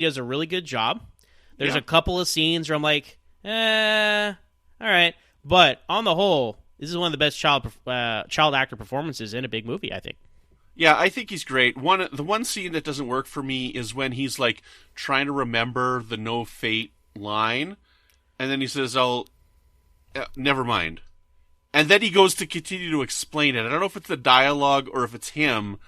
does a really good job. There's a couple of scenes where I'm like, all right. But on the whole, this is one of the best child actor performances in a big movie, I think. Yeah, I think he's great. The one scene that doesn't work for me is when he's like trying to remember the no fate line, and then he says, never mind. And then he goes to continue to explain it. I don't know if it's the dialogue or if it's him,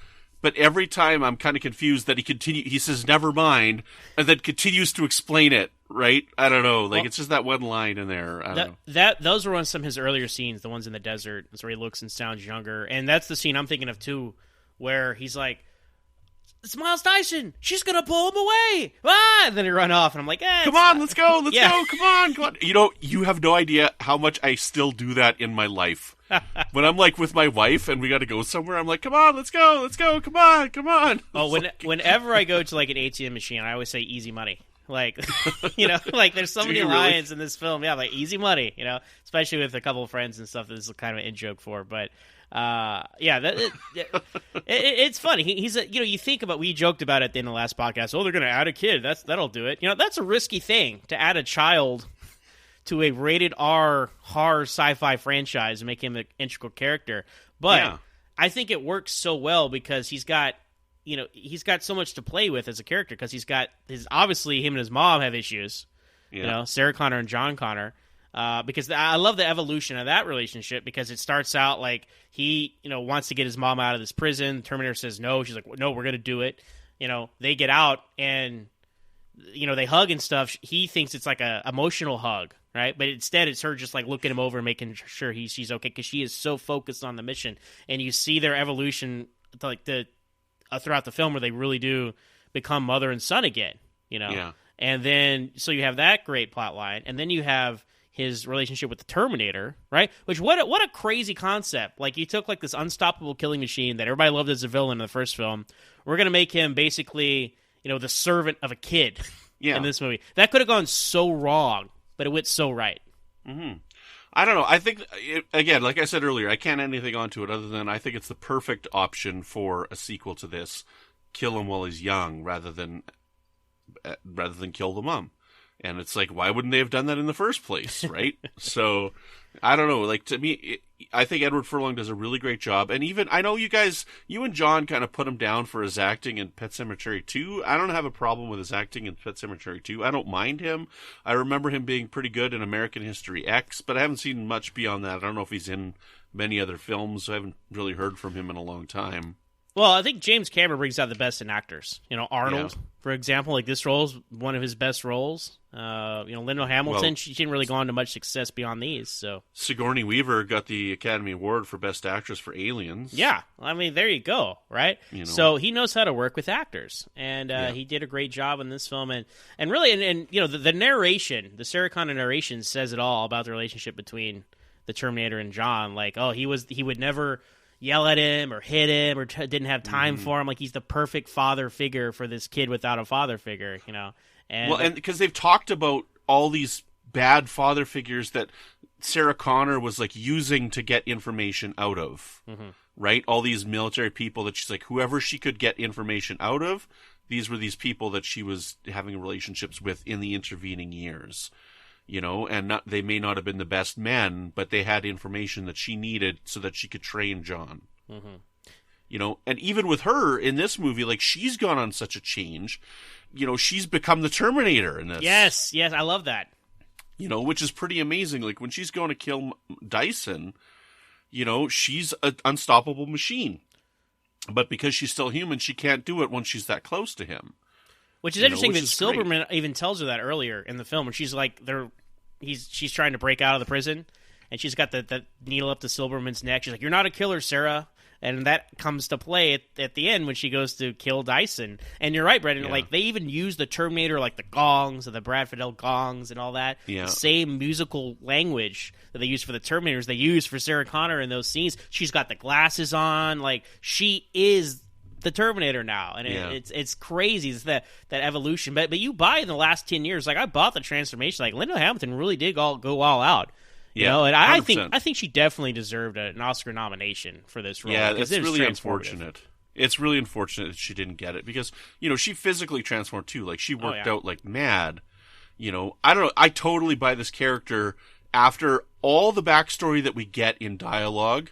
but every time I'm kind of confused that he says never mind, and then continues to explain it, right? I don't know. Like, it's just that one line in there. I don't know. Those were on some of his earlier scenes, the ones in the desert. That's where he looks and sounds younger. And that's the scene I'm thinking of, too, where he's like, it's Miles Dyson. She's going to pull him away. Ah! And then he run off, and I'm like, come on, let's go. Let's go. Come on. You know, you have no idea how much I still do that in my life. When I'm like with my wife and we got to go somewhere, I'm like, come on, let's go. Come on. Oh, whenever I go to like an ATM machine, I always say easy money. Like, you know, like there's so many lines in this film. Yeah, like easy money, you know, especially with a couple of friends and stuff that this is kind of an in-joke for. But, it's funny. He's a, you know, you think about, we joked about it in the last podcast. Oh, they're going to add a kid. That'll do it. You know, that's a risky thing to add a child to a rated R horror sci-fi franchise and make him an integral character. But I think it works so well because he's got so much to play with as a character, because he's got obviously him and his mom have issues, you know, Sarah Connor and John Connor, because I love the evolution of that relationship, because it starts out like he, you know, wants to get his mom out of this prison. Terminator says no. She's like, no, we're going to do it. You know, they get out and, you know, they hug and stuff. He thinks it's like a emotional hug, right? But instead it's her just like looking him over and making sure she's okay, because she is so focused on the mission. And you see their evolution like throughout the film, where they really do become mother and son again, you know? Yeah. And then, so you have that great plot line, and then you have his relationship with the Terminator, right? Which, what a crazy concept. Like, you took like this unstoppable killing machine that everybody loved as a villain in the first film. We're going to make him basically, you know, the servant of a kid in this movie. That could have gone so wrong, but it went so right. Mm-hmm. I don't know. I think, again, like I said earlier, I can't add anything onto it other than I think it's the perfect option for a sequel to this. Kill him while he's young rather than kill the mom. And it's like, why wouldn't they have done that in the first place, right? So, I don't know. Like, to me, I think Edward Furlong does a really great job. And even, I know you and John kind of put him down for his acting in Pet Sematary 2. I don't have a problem with his acting in Pet Sematary 2. I don't mind him. I remember him being pretty good in American History X, but I haven't seen much beyond that. I don't know if he's in many other films. I haven't really heard from him in a long time. Well, I think James Cameron brings out the best in actors. You know, Arnold, for example, like this role is one of his best roles. You know, Linda Hamilton, she didn't really go on to much success beyond these. So Sigourney Weaver got the Academy Award for Best Actress for Aliens. Yeah, I mean, there you go, right? You know. So he knows how to work with actors, and he did a great job in this film. And really, and you know, the narration, the Sarah Connor narration says it all about the relationship between the Terminator and John. Like, oh, he would never yell at him or hit him or didn't have time for him. Like, he's the perfect father figure for this kid without a father figure, you know. And because they've talked about all these bad father figures that Sarah Connor was like using to get information out of, right? All these military people that she's like, whoever she could get information out of, these were these people that she was having relationships with in the intervening years. You know, and they may not have been the best men, but they had information that she needed so that she could train John. You know, and even with her in this movie, like, she's gone on such a change. You know, she's become the Terminator in this. Yes, I love that. You know, which is pretty amazing. Like, when she's going to kill Dyson, you know, she's an unstoppable machine. But because she's still human, she can't do it when she's that close to him. Which is interesting that Silberman even tells her that earlier in the film, when she's like, she's trying to break out of the prison, and she's got the needle up to Silberman's neck. She's like, "You're not a killer, Sarah," and that comes to play at the end when she goes to kill Dyson. And you're right, Brandon. Like, they even use the Terminator, like the gongs and the Brad Fiedel gongs and all that. Yeah. The same musical language that they use for the Terminators, they use for Sarah Connor in those scenes. She's got the glasses on, like, she is the Terminator now, and it's crazy. It's that evolution. But you buy in the last 10 years, like, I bought the transformation. Like, Linda Hamilton really did go all out. You know, and I think she definitely deserved an Oscar nomination for this role. Yeah, it's really unfortunate. It's really unfortunate that she didn't get it because, she physically transformed too. Like, she worked out like mad. I don't know. I totally buy this character after all the backstory that we get in dialogue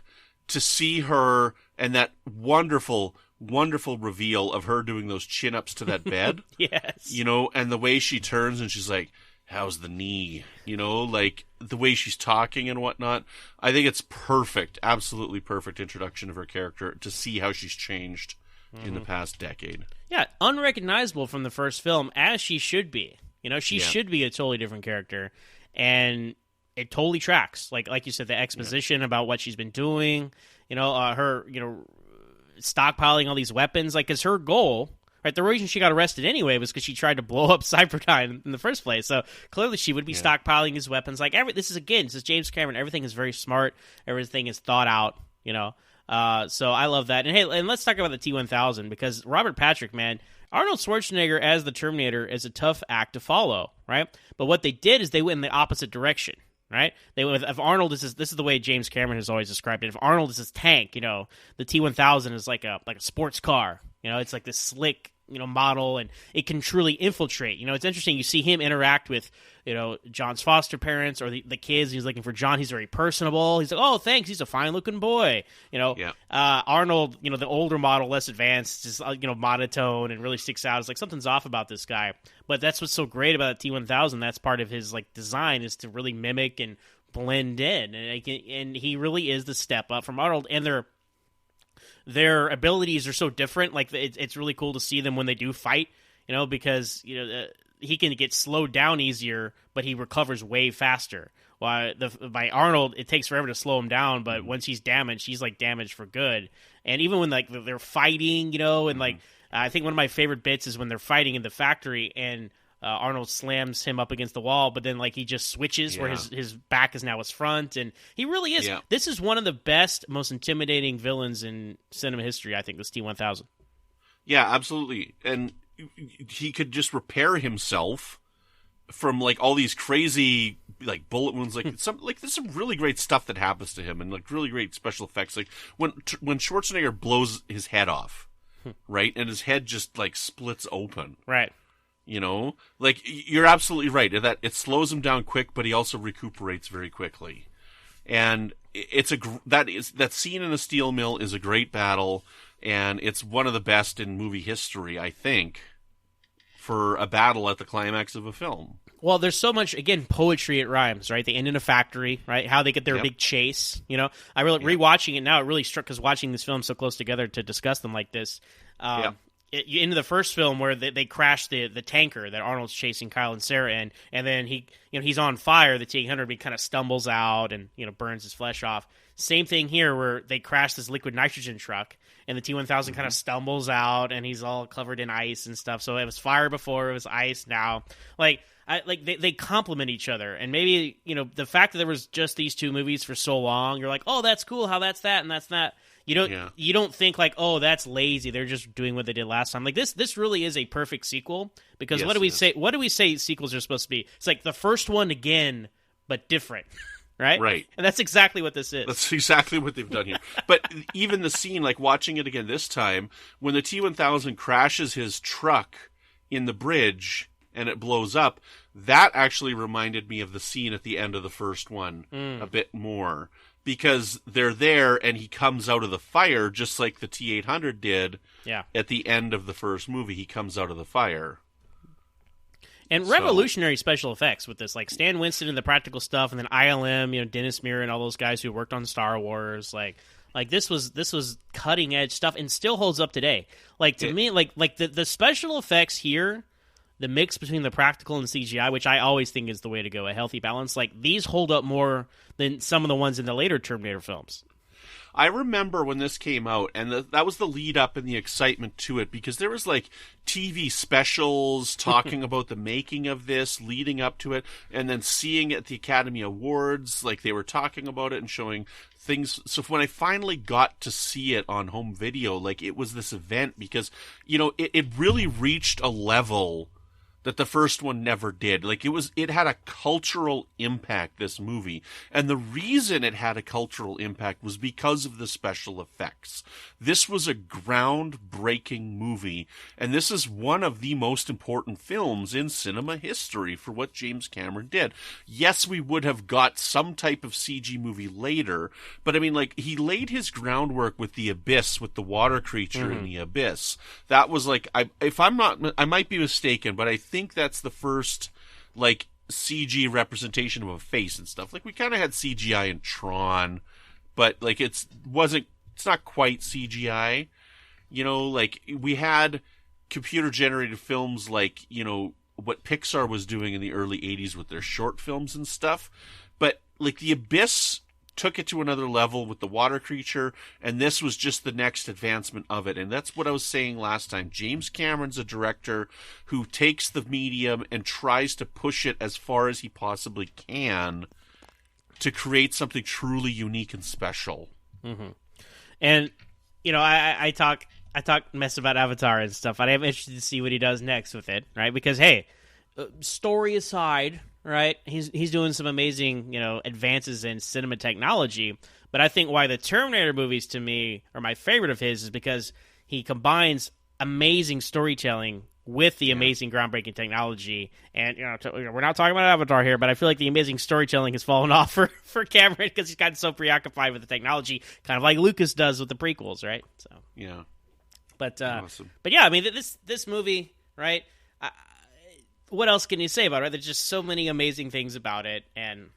to see her and that wonderful, wonderful reveal of her doing those chin-ups to that bed. Yes. And the way she turns and she's like, how's the knee? Like the way she's talking and whatnot. I think it's perfect, absolutely perfect introduction of her character to see how she's changed in the past decade. Yeah, unrecognizable from the first film, as she should be. She should be a totally different character, and it totally tracks. Like you said, the exposition about what she's been doing, her, stockpiling all these weapons, like, is her goal. Right, the reason she got arrested anyway was because she tried to blow up Cyberdyne in the first place. So clearly, she would be stockpiling his weapons. Like this is James Cameron. Everything is very smart. Everything is thought out. So I love that. And hey, and let's talk about the T-1000 because Robert Patrick, man, Arnold Schwarzenegger as the Terminator is a tough act to follow, right? But what they did is they went in the opposite direction. Right? They went with, if Arnold this is the way James Cameron has always described it. If Arnold is his tank, the T-1000 is like a sports car. It's like this slick, model, and it can truly infiltrate. It's interesting. You see him interact with, John's foster parents or the kids. He's looking for John. He's very personable. He's like, oh, thanks. He's a fine-looking boy. Arnold, the older model, less advanced, just, monotone and really sticks out. It's like something's off about this guy. But that's what's so great about T-1000. That's part of his, design is to really mimic and blend in. And he really is the step up from Arnold. And their abilities are so different. Like, it's really cool to see them when they do fight, because, he can get slowed down easier, but he recovers way faster. While by Arnold, it takes forever to slow him down, but once he's damaged, he's, damaged for good. And even when, they're fighting, and, I think one of my favorite bits is when they're fighting in the factory, and Arnold slams him up against the wall, but then, he just switches where his back is now his front, and he really is. Yeah. This is one of the best, most intimidating villains in cinema history, I think, this T-1000. Yeah, absolutely. And he could just repair himself from, all these crazy, bullet wounds. There's some really great stuff that happens to him, and, really great special effects. Like, when Schwarzenegger blows his head off, right, and his head just, splits open. Right. You're absolutely right that it slows him down quick, but he also recuperates very quickly. And that scene in the steel mill is a great battle, and it's one of the best in movie history, I think, for a battle at the climax of a film. Well, there's so much, again, poetry. It rhymes, right? They end in a factory, right? How they get their big chase, I really rewatching it now. It really struck, because watching this film so close together to discuss them like this. Into the first film where they crash the tanker that Arnold's chasing Kyle and Sarah in, and then he's on fire. The T-800, he kind of stumbles out and burns his flesh off. Same thing here where they crash this liquid nitrogen truck, and the T-1000 kind of stumbles out, and he's all covered in ice and stuff. So it was fire before, it was ice now. They complement each other, and maybe the fact that there was just these two movies for so long, you're like, oh, that's cool. How that's that and that's that. You don't think oh, that's lazy. They're just doing what they did last time. This really is a perfect sequel, because what do we say? What do we say sequels are supposed to be? It's like the first one again, but different, right? Right. And that's exactly what this is. That's exactly what they've done here. But even the scene, watching it again this time, when the T-1000 crashes his truck in the bridge and it blows up, that actually reminded me of the scene at the end of the first one a bit more. Because they're there, and he comes out of the fire just like the T-800 did at the end of the first movie. He comes out of the fire. And revolutionary special effects with this. Stan Winston and the practical stuff, and then ILM, Dennis Muir and all those guys who worked on Star Wars. This was cutting-edge stuff and still holds up today. To me, the special effects here, the mix between the practical and CGI, which I always think is the way to go, a healthy balance, these hold up more than some of the ones in the later Terminator films. I remember when this came out, and that was the lead up and the excitement to it, because there was TV specials talking about the making of this, leading up to it, and then seeing it at the Academy Awards, they were talking about it and showing things. So when I finally got to see it on home video, it was this event, because, it really reached a level that the first one never did. Like, it had a cultural impact, this movie. And the reason it had a cultural impact was because of the special effects. This was a groundbreaking movie, and this is one of the most important films in cinema history for what James Cameron did. Yes, we would have got some type of CG movie later, but I mean, like, he laid his groundwork with The Abyss, with the water creature in The Abyss. That was like, I might be mistaken, but I think that's the first, like, CG representation of a face and stuff. Like, we kind of had CGI in Tron, but, like, it's not quite CGI. You know, like, we had computer-generated films like, you know, what Pixar was doing in the early 80s with their short films and stuff. But, like, The Abyss took it to another level with the water creature, and this was just the next advancement of it. And that's what I was saying last time. James Cameron's a director who takes the medium and tries to push it as far as he possibly can to create something truly unique and special. Mm-hmm. And, you know, I talk mess about Avatar and stuff, but I am interested to see what he does next with it, right? Because, hey, story aside, right, he's doing some amazing, you know, advances in cinema technology. But I think why the Terminator movies, to me, are my favorite of his is because he combines amazing storytelling with the amazing groundbreaking technology. And, you know, we're not talking about Avatar here, but I feel like the amazing storytelling has fallen off for Cameron because he's gotten so preoccupied with the technology, kind of like Lucas does with the prequels, right? So yeah. But awesome. But yeah, I mean, this movie, right? What else can you say about it? Right? There's just so many amazing things about it, and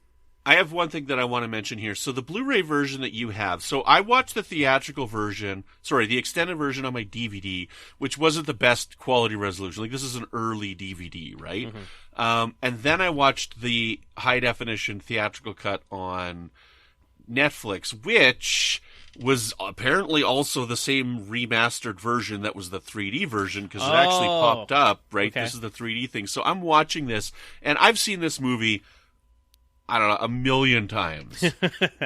I have one thing that I want to mention here. So the Blu-ray version that you have, so I watched the the extended version on my DVD, which wasn't the best quality resolution. Like, this is an early DVD, right? Mm-hmm. And then I watched the high-definition theatrical cut on Netflix, which was apparently also the same remastered version that was the 3D version, because it actually popped up, right? Okay. This is the 3D thing. So I'm watching this, and I've seen this movie, I don't know, 1 million times,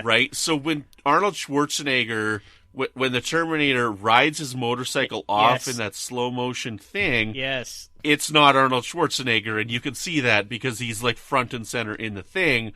right? So when Arnold Schwarzenegger, when the Terminator rides his motorcycle off in that slow motion thing, it's not Arnold Schwarzenegger, and you can see that because he's like front and center in the thing.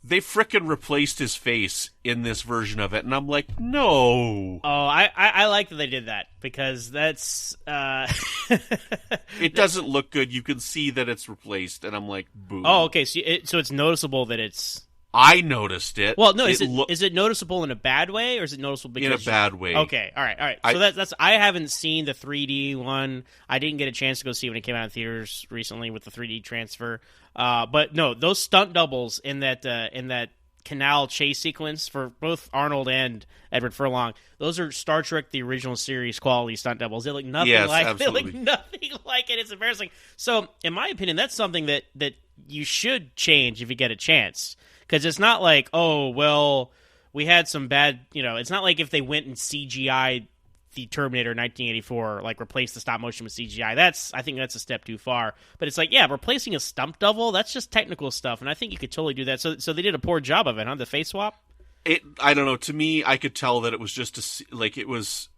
They frickin' replaced his face in this version of it, and I'm like, no. Oh, I like that they did that, because that's... It doesn't look good. You can see that it's replaced, and I'm like, boo. Oh, okay, so it's noticeable that it's... I noticed it. Well, no, is it noticeable in a bad way, or is it noticeable because... In a bad way. Okay, all right. So that's I haven't seen the 3D one. I didn't get a chance to go see it when it came out in theaters recently with the 3D transfer. But no, those stunt doubles in that canal chase sequence for both Arnold and Edward Furlong, those are Star Trek the original series quality stunt doubles. They look nothing like absolutely. They look nothing like it. It's embarrassing. So, in my opinion, that's something that you should change if you get a chance. Because it's not like, oh, well, we had some bad, you know, it's not like if they went and CGI'd the Terminator 1984, like replace the stop motion with CGI. I think that's a step too far. But it's like, yeah, replacing a stunt double, that's just technical stuff, and I think you could totally do that. So they did a poor job of it, huh? The face swap? I don't know. To me, I could tell that it was just it was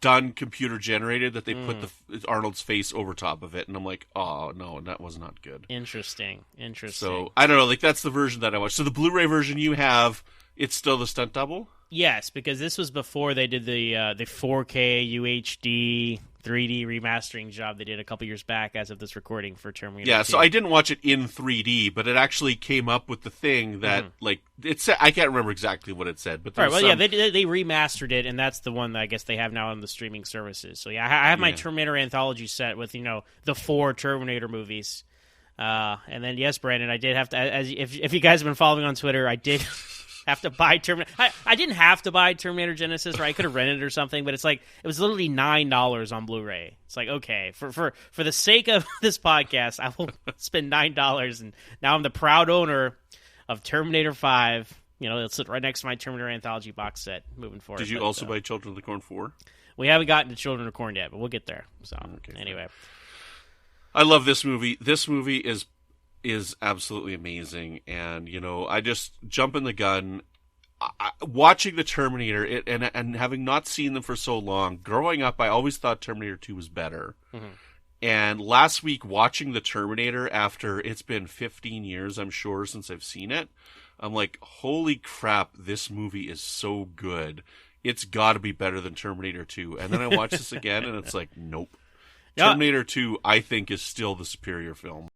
done computer generated, that they put Arnold's face over top of it, and I'm like, oh no, that was not good. Interesting. So I don't know, like, that's the version that I watched. So the Blu-ray version you have, it's still the stunt double? Yes, because this was before they did the 4K UHD 3D remastering job they did a couple years back as of this recording for Terminator. Yeah, 2. so I didn't watch it in 3D, but it actually came up with the thing that, like, it said, I can't remember exactly what it said. But right, well, yeah, they remastered it, and that's the one that I guess they have now on the streaming services. So yeah, I have my Terminator anthology set with, you know, the 4 Terminator movies. And then, yes, Brandon, I did have to, if you guys have been following on Twitter, I did... have to buy Terminator. I didn't have to buy Terminator Genesis, right? I could have rented it or something, but it's like it was literally $9 on Blu-ray. It's like, okay, for the sake of this podcast, I will spend $9, and now I'm the proud owner of Terminator 5. You know, it'll sit right next to my Terminator Anthology box set moving forward. Did you also buy Children of the Corn 4? We haven't gotten to Children of the Corn yet, but we'll get there. So anyway, I love this movie. This movie is absolutely amazing, and, you know, I just jump in the gun. Watching the Terminator, and having not seen them for so long, growing up, I always thought Terminator 2 was better. And last week, watching the Terminator after it's been 15 years, I'm sure, since I've seen it, I'm like, holy crap, this movie is so good. It's got to be better than Terminator 2. And then I watch this again, and it's like, nope. Yeah. Terminator 2, I think, is still the superior film.